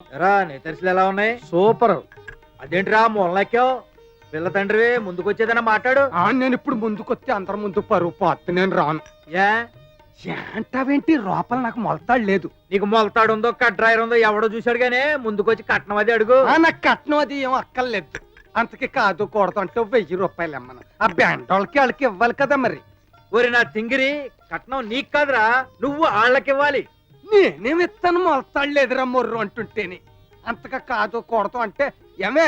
ఎరా నీ తెరిసెలు ఎలా ఉన్నాయి? సూపర్. అదేంటిరా మూలనెక్కావు? పిల్ల తండ్రివి ముందుకొచ్చేదన్నా మాట్లాడు. నేను ఇప్పుడు ముందుకొస్తే అందరి ముందు పరువు పోతే నేను రాను. ఏ ఏంటావేంటి? లోపల నాకు మొలతాడు లేదు. నీకు మొలతాడు ఉందో కట్రాయర్ ఉందో ఎవడో చూశాడు గానీ ముందుకొచ్చి కట్నం అది అడుగు. నాకు కట్నం అది ఏం అక్కర్లేదు. అంతకి కాదు కూడదు అంటే 1000 రూపాయలు ఇమ్మను. ఆ బ్యాండ్ వాళ్ళకి ఇవ్వాలి కదా మరి. ఒరి నా తింగిరి, కట్నం నీకు కాదురా, నువ్వు వాళ్ళకి ఇవ్వాలి. నేనేమి ఇస్తాను? మొలతాడు లేదురా మొర్రు అంటుంటేని. అంతగా కాదు కూడదు అంటే ఏమే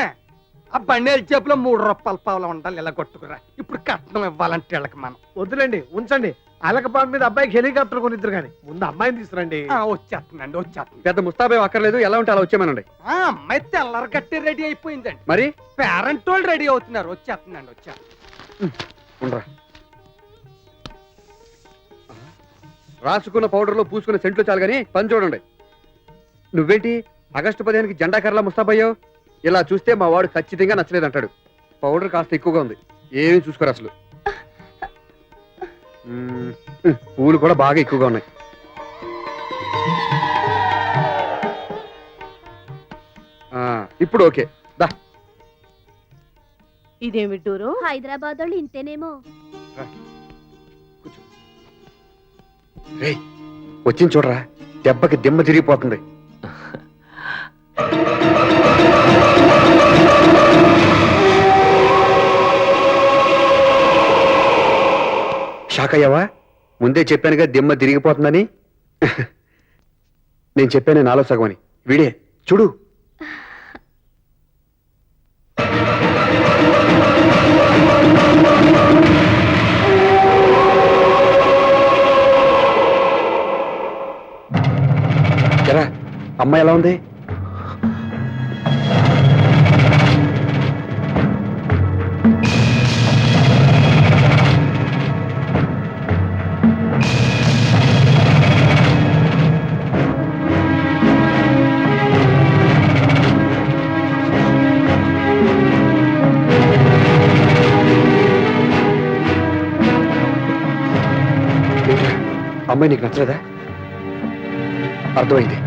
ఆ బండేల జేబులో 3 రూపాయల పావులు ఉండాలి. ఇలా కొట్టుకురా. ఇప్పుడు కట్నం ఇవ్వాలంటే వీళ్ళకి మనం. వద్దులేండి, ఉంచండి. అలకపాం మీద అబ్బాయికి హెలికాప్టర్ కొనిద్దరు కానీ ముందు అమ్మాయిని తీసుకురండి. వచ్చేస్తుంది. పెద్ద ముస్తాబే అక్కర్లేదు, ఎలా ఉంటే అలా వచ్చేమనండి. అమ్మాయి తెల్లరి గట్టి రెడీ అయిపోయిందండి. మరి పేరెంట్ వాళ్ళు రెడీ అవుతున్నారు. వచ్చేస్తుందండి. ఉండరా, రాసుకున్న పౌడర్లో పూసుకున్న సెంట్లు చాలు కానీ పని చూడండి. నువ్వేంటి ఆగస్టు 15కి జెండా కర్రలా ముస్తాబయ్యావు? ఇలా చూస్తే మా వాడు ఖచ్చితంగా నచ్చలేదంటాడు. పౌడర్ కాస్త ఎక్కువగా ఉంది, ఏమీ చూసుకోరు అసలు. పూలు కూడా బాగా ఎక్కువగా ఉన్నాయి. ఇప్పుడు ఓకే దా. ఇదేమి టూరు? హైదరాబాద్ వాళ్ళు ఇంతేనేమో. వచ్చింది చూడరా, దెబ్బకి దిమ్మ తిరిగిపోతుంది. షాక్ అయ్యావా? ముందే చెప్పానుగా దిమ్మ తిరిగిపోతుందని. నేను చెప్పాను నాలో సగమని. వీడే చూడు. ఎరా అమ్మాయి ఎలా ఉంది? అమ్మాయి నీకు నచ్చలేదా? అర్థమైంది.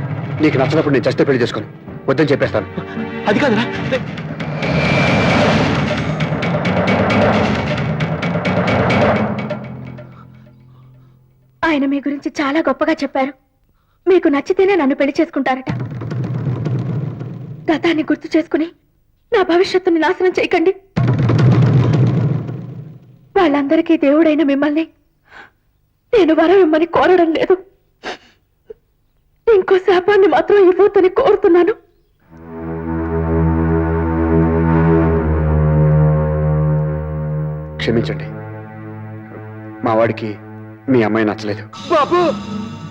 నీకు నచ్చినప్పుడు నేను చస్తే పెళ్లి చేసుకోను. వద్దని చెప్పేస్తాను. అది కాదురా. ఆయన మీ గురించి చాలా గొప్పగా చెప్పారు. మీకు నచ్చితేనే నన్ను పెళ్లి చేసుకుంటారట. గతాన్ని గుర్తు చేసుకుని నా భవిష్యత్తుని నాశనం చేయకండి. వాళ్ళందరికీ దేవుడైన మిమ్మల్ని నేను వరం ఇమ్మని కోరడం లేదు. ఇంకో శాపాన్ని మాత్రం ఇవ్వొద్దని కోరుతున్నాను. క్షమించండి, మా వాడికి మీ అమ్మాయి నచ్చలేదు. బాబు,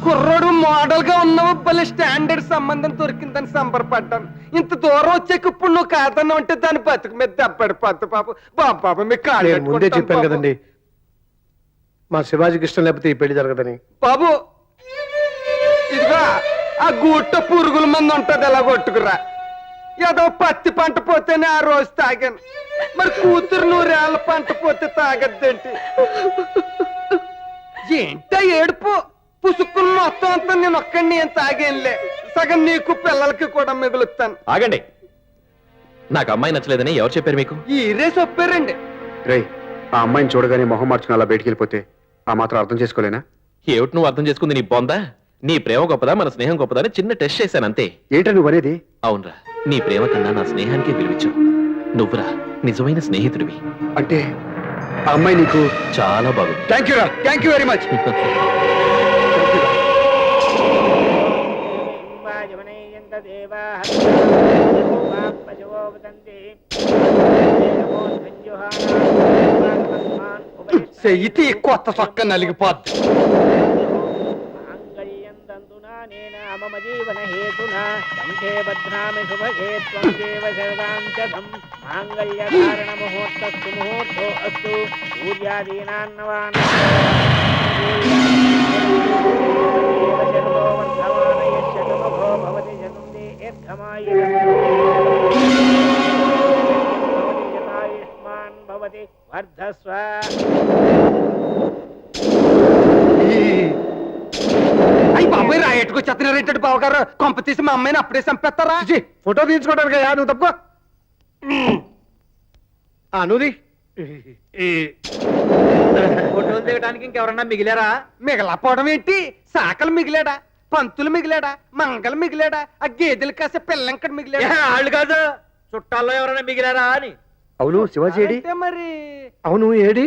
కుర్రోడు మోడల్ గా ఉన్నావు. భలే స్టాండర్డ్ సంబంధం దొరికిందని సంబరపడ్డాను. ఇంత దూరం వచ్చాక ఇప్పుడు నువ్వు కాదన్నావు అంటే దాని బతుకు మీద దెబ్బడిపోద్దు బాబు. బాబు మీకు కాదు ముందే చెప్పాను కదండి, మా శివాజీకి ఇష్టం లేకపోతే ఈ పెళ్లి జరగదని. బాబు ఇదిగా ఆ గూట పురుగుల మంది ఉంటది, ఎలా కొట్టుకురా. ఏదో పత్తి పంట పోతేనే ఆ రోజు తాగాను. మరి కూతురు 100 ఏళ్ళ పంట పోతే తాగద్దేంటి? ఏంటా ఏడుపు? పుసుక్కుని మొత్తం అంతా నేను ఒక్కడిని ఏం తాగేనులే. సగం నీకు పిల్లలకి కూడా మిగులుతాను. ఆగండి, నాకు అమ్మాయి నచ్చలేదని ఎవరు చెప్పారు మీకు? ఈరే చెప్పారండి. రేయ్, ఆ అమ్మాయిని చూడగానే మొహం మార్చుకుని అలా బయటికి వెళ్ళిపోతే ఆ మాత్రం అర్థం చేసుకోలేనా? ఏమిటి నువ్వు అర్థం చేసుకుంది? నీ బొందా? నీ ప్రేమ గొప్పదా మన స్నేహం గొప్పదా అని చిన్న టెస్ట్ చేశాను అంతే. ఏంటో నువ్వు అనేది? అవునరా, నీ ప్రేమ కన్నా నా స్నేహానికి విలువించావు. నువ్వురా నిజమైన స్నేహితుడివి. అంటే ఆ అమ్మాయి నీకు చాలా బాగుంది. థ్యాంక్ యూ రా, థ్యాంక్ యూ వెరీ మచ్. చెయ్యి కొత్త చొక్క నలిగిపోద్ది. మమ జీవన హేతునా కంఠే బధ్నామి శుభగే త్వం దేవ శరదాంచదం మాంగళ్య ధారణ ముహూర్తస్తు ముహూర్తో అస్తు సూర్యాదీనాన్నవాన్ శర్వో వర్ధమాన యశతమభో భవతి జగందే యర్ధమాయుష్మాన్ భవతి వర్ధస్వ. అయ్యి బాబాయ్ రాయట్టుకు చెత్తనారేంటాడు బావగారు కొంప తీసి మా అమ్మాయిని అప్పుడే చంపేస్తారా ఛీ, ఫోటో తీయించుకోవడానికి నువ్వు తప్పుకో నువ్వు ఫోటోలు దిగడానికి ఇంకెవరన్నా మిగిలారా? మిగలపోవడం ఏంటి? సాకలు మిగిలాడా, పంతులు మిగిలాడా, మంగళ మిగిలాడా, ఆ గేదెలు కాసే పిల్లంకడ మిగిలాడా? వాళ్ళు కాదు, చుట్టాల్లో ఎవరైనా మిగిలారా అని. అవును శివాజీ ఏడి? అంటే మరి అవును ఏడి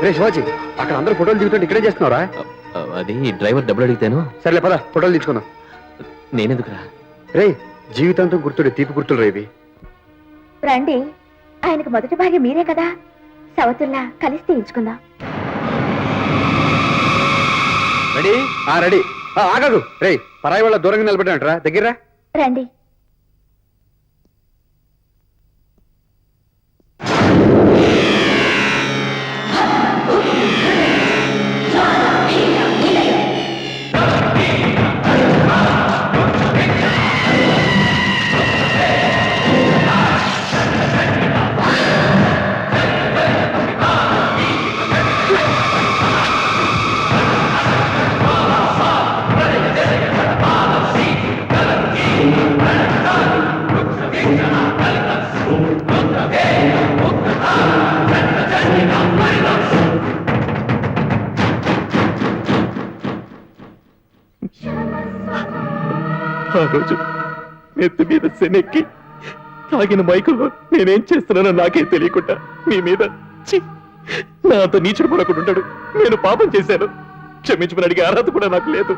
రే శివాజీ, అక్కడ అందరూ ఫోటోలు దిగుతుంటే ఇక్కడే చేస్తున్నారా? అది డ్రైవర్ డబ్బులు అడిగితేను. సర్లే పద ఫోటోలు తీసుకుందాం. నేనెందుకురా? రే జీవితాంతం గుర్తుడే తీపి గుర్తులు రేవి. రండి, ఆయనకు మొదటి భార్య మీరే కదా, సవతుల్లా కలిసి తీయించుకుందాం. రెడీ? రెడీ. ఆగదు రే, పరాయి వాళ్ళ దూరంగా నిలబెట్టానంటరా, దగ్గర రండి. ఆ రోజు నెత్తి మీద శనెక్కి తాగిన మైకుల్లో నేనేం చేస్తున్నానో నాకే తెలియకుండా మీ మీద ఛీ, నా అంత నీచుడు పడకుండా ఉంటాడు. నేను పాపం చేశాను, క్షమించమని అడిగే అర్హత కూడా నాకు లేదు.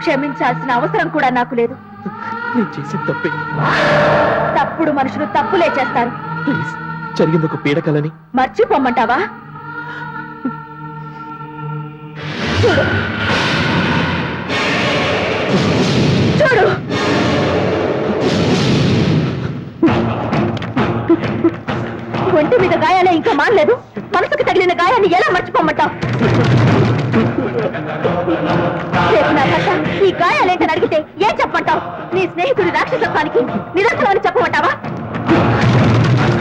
క్షమించాల్సిన అవసరం కూడా నాకు లేదు. నేను చేసిన తప్పే. తప్పుడు మనుషులు తప్పులే చేస్తారు. ప్లీజ్, జరిగింది ఒక పీడకలని మర్చిపోమ్మంటావా? చూడు చూడు, ఒంటి మీద గాయాలే ఇంకా మానలేదు, మనసుకు తగిలిన గాయాన్ని ఎలా మర్చిపోమ్మంటావు? రేపు నా భర్త ఈ గాయాలేంటని అడిగితే ఏం చెప్పమంటావు? నీ స్నేహితుడి రాక్షసత్వానికి నిరంతరం చెప్పమంటావా?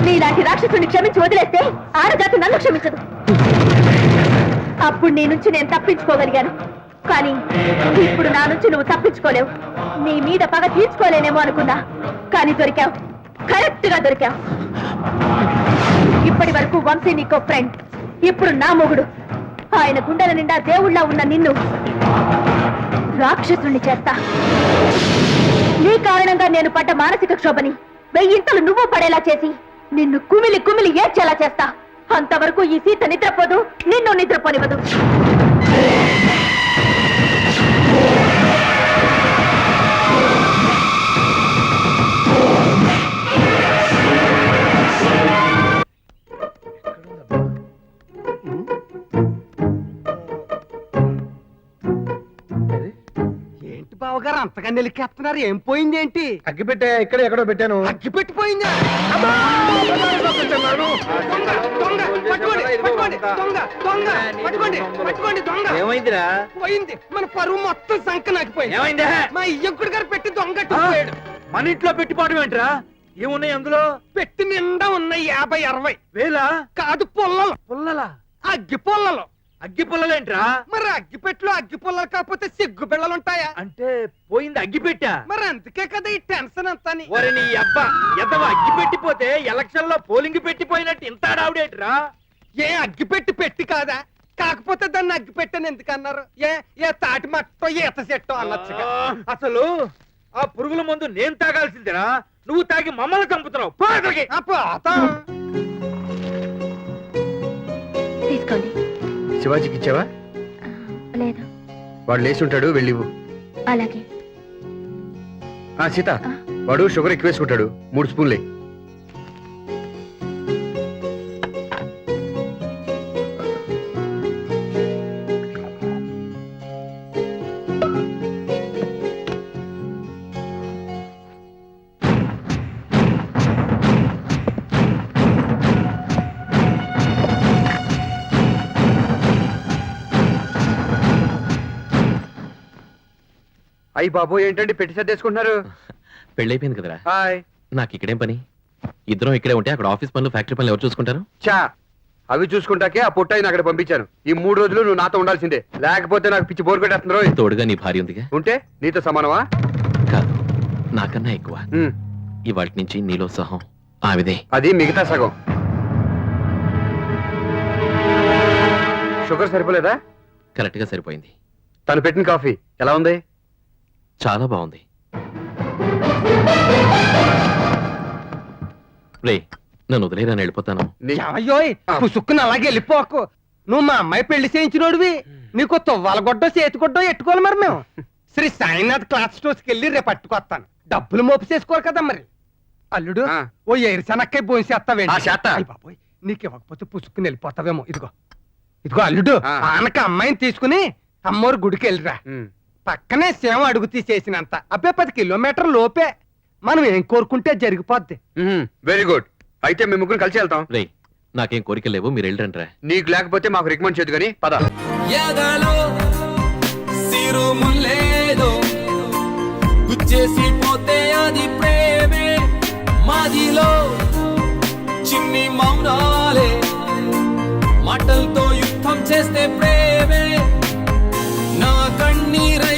నీలాంటి రాక్షసుని క్షమించి వదిలేస్తే ఆడజాతి నన్ను క్షమించదు. అప్పుడు నీ నుంచి నేను తప్పించుకోగలిగాను, కానీ ఇప్పుడు నా నుంచి నువ్వు తప్పించుకోలేవు. నీ మీద పగ తీర్చుకోలేనేమో అనుకున్నా, కానీ దొరికావు, కరెక్ట్ గా దొరికావు. ఇప్పటి వరకు వంశీ నీకో ఫ్రెండ్, ఇప్పుడు నా మొగుడు. ఆయన గుండెల నిండా దేవుళ్ళ ఉన్న నిన్ను రాక్షసుణ్ణి చేస్తా. నీ కారణంగా నేను పడ్డ మానసిక క్షోభని వెయ్యింతలు నువ్వు పడేలా చేసి నిన్ను కుమిలి కుమిలి ఏడ్చేలా చేస్తా. అంతవరకు ఈ సీత నిద్రపోదు, నిన్ను నిద్రపోనివ్వదు. ఏంటి బావగారు అంతగా నిలికేస్తున్నారు? ఏం పోయింది ఏంటి? అగ్గి పెట్టే ఇక్కడ ఎక్కడో పెట్టాను. అగ్గి పెట్టిపోయిందా? దొంగ పట్టుకోండి, పట్టుకోండి, దొంగ దొంగ పట్టుకోండి, పట్టుకోండి, దొంగ ఏమైందిరా? పోయింది. మన పరువు మొత్తం సంక నాకిపోయింది. ఏమైందా? మా ఇయ్యంకుడు గారు పెట్టి దొంగ పోయాడు. మన ఇంట్లో పెట్టిపోవడం ఏంట్రా? ఏమున్నాయి అందులో? పెట్టి నిండా ఉన్నాయి 50-60 వేలా? కాదు పుల్లలు, పుల్లలా? అగ్గి పుల్లలు. అగ్గి పుల్లలేంట్రా? మరి అగ్గి పెట్టులో అగ్గి పుల్లలు కాకపోతే సిగ్గు బిళ్ళలు ఉంటాయా? అంటే పోయింది అగ్గి పెట్టా? మరి అందుకే కదా ఈ టెన్షన్ అంతా. ఒరే నీ అబ్బా, ఎదవ అగ్గి పెట్టిపోతే ఎలక్షన్ లో పోలింగ్ పెట్టిపోయినట్టు ఇంత ఆడావుడేట్రా? ఏ అగ్గి పెట్టి పెట్టి కాదా? కాకపోతే దాన్ని అగ్గి పెట్టని ఎందుకన్నారు? ఏ తాటి మట్టో ఈత చెట్టో అనొచ్చుగా. అసలు ఆ పురుగుల మందు నేను తాగాల్సిందిరా, నువ్వు తాగి మమ్మల్ని చంపుతున్నావు. పో అక్కడికి. తీసుకోండి. శివాజీకి ఇచ్చావా? లేదు. వాడు లేచి ఉంటాడు, వెళ్ళివు. అలాగే. సీత, వాడు షుగర్ ఎక్కువ వేసుకుంటాడు, 3 స్పూన్లే. అయ్యి బాబు, ఏంటండి పెట్టి సర్దేసుకుంటున్నారు? పెళ్ళైపోయింది కదరా, హాయ్. నాకు ఇక్కడేం పని? ఇద్దరం ఇక్కడే ఉంటే అక్కడ ఆఫీస్ పనులు ఫ్యాక్టరీ పనులు ఎవరు చూసుకుంటారు? చా అవి చూసుకుంటాకే ఆ పుట్టని అక్కడ పంపించాను. ఈ 3 రోజులు నువ్వు నాతో ఉండాల్సిందే, లేకపోతే నాకు పిచ్చి బోర్ కొట్టేస్తున్నారు. తోడుగా నీ భార్య ఉందిగా. ఉంటే నీతో సమానమా? కాదు, నాకన్నా ఎక్కువ. ఉమ్, ఇవాటి నుంచి నీలో సహం ఆవిదే. అది మిగతా సగం. షుగర్ సరిపోలేదా? కరెక్ట్ గా సరిపోయింది. తను పెట్టిన కాఫీ ఎలా ఉంది? చాలా బాగుంది. రే, నన్ను వదిలేరా, నేను వెళ్ళిపోతాను. ఏమయ్యోయ్ పుసుక్కుని అలాగే వెళ్ళిపోకు. నువ్వు మా అమ్మాయి పెళ్లి చేయించినోడివి, నీకు తువ్వాలగొడ్డో చేతిగొడ్డో ఎట్టుకోవాలి. మరి మేము శ్రీ సాయినాథ్ క్లాత్ స్టోర్స్కి వెళ్ళి రేపు పట్టుకొస్తాను. డబ్బులు మోపు చేసుకోరు కదా మరి. అల్లుడు ఆ. ఓ ఏరుశనక్కాయ భోంచేస్తావేంటి? ఆ, చేత్తా. అయ్ బాబోయ్, నీకు ఇవ్వకపోతే పుసుక్కుని వెళ్ళిపోతావేమో. ఇదిగో ఇదిగో అల్లుడు, ఆ. ఆనక అమ్మాయిని తీసుకుని అమ్మోరు గుడికి వెళ్ళిరా. ఉమ్, పక్కనే సేవ అడుగు తీసేసినంత అబ్బే 10 కిలోమీటర్ లోపే. మనం ఏం కోరుకుంటే జరిగిపోద్ది. Very good. అయితే మేము ముగ్గురు కలిసి వెళ్తాం. రే, నాకేం కోరికలు లేవు, మీరు వెళ్ళండి. నీకు లేకపోతే మాకు రికమెండ్ చేయదు కానీ పద. ఎదలో సిరుములేదో గుచ్చేసి పోతే అది ప్రేమే, మాదిలో చిన్ని మౌనాలే మాటలతో యుద్ధం చేస్తే ప్రేమే, నా కన్నీరే